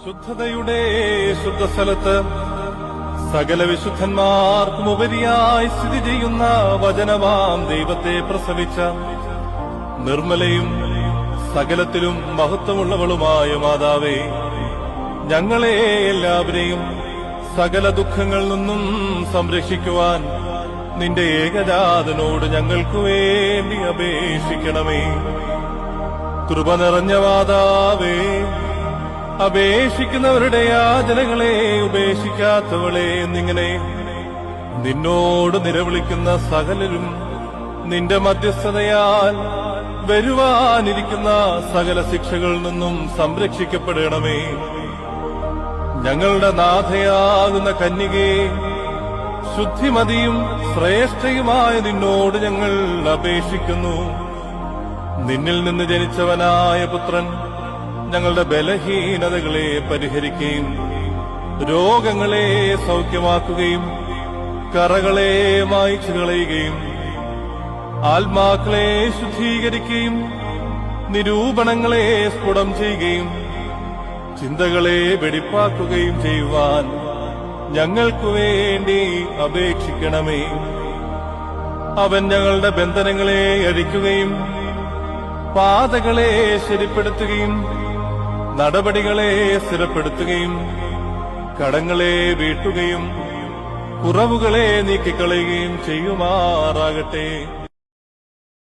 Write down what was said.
ശുദ്ധതയുടെ ശുദ്ധസ്ഥലത്ത് സകല വിശുദ്ധന്മാർക്കും ഉപരിയായി സ്ഥിതി ചെയ്യുന്ന വചനവാം ദൈവത്തെ പ്രസവിച്ച നിർമ്മലയും സകലത്തിലും മഹത്വമുള്ളവളുമായ മാതാവേ, ഞങ്ങളെ എല്ലാവരെയും സകല ദുഃഖങ്ങളിൽ നിന്നും സംരക്ഷിക്കുവാൻ നിന്റെ ഏകജാതനോട് ഞങ്ങൾക്കു വേണ്ടി അപേക്ഷിക്കണമേ. കൃപ നിറഞ്ഞ മാതാവേ, അപേക്ഷിക്കുന്നവരുടെ യാചനകളെ ഉപേക്ഷിക്കാത്തവളെ എന്നിങ്ങനെ നിന്നോട് നിലവിളിക്കുന്ന സകലരും നിന്റെ മധ്യസ്ഥതയാൽ വരുവാനിരിക്കുന്ന സകല ശിക്ഷകളിൽ നിന്നും സംരക്ഷിക്കപ്പെടണമേ. ഞങ്ങളുടെ നാഥയാകുന്ന കന്യകേ, ശുദ്ധിമതിയും ശ്രേഷ്ഠയുമായ നിന്നോട് ഞങ്ങൾ അപേക്ഷിക്കുന്നു. നിന്നിൽ നിന്ന് ജനിച്ചവനായ പുത്രൻ ഞങ്ങളുടെ ബലഹീനതകളെ പരിഹരിക്കുകയും രോഗങ്ങളെ സൗഖ്യമാക്കുകയും കറകളെ മായ്ച്ചു കളയുകയും ആത്മാക്കളെ ശുദ്ധീകരിക്കുകയും നിരൂപണങ്ങളെ സ്ഫുടം ചെയ്യുകയും ചിന്തകളെ വെടിപ്പാക്കുകയും ചെയ്യുവാൻ ഞങ്ങൾക്കു വേണ്ടി അപേക്ഷിക്കണമേ. അവൻ ഞങ്ങളുടെ ബന്ധനങ്ങളെ അഴിക്കുകയും പാതകളെ ശരിപ്പെടുത്തുകയും നടപടികളെ സ്ഥിരപ്പെടുത്തുകയും കടങ്ങളെ വീട്ടുകയും കുറവുകളെ നീക്കിക്കളയുകയും ചെയ്യുമാറാകട്ടെ.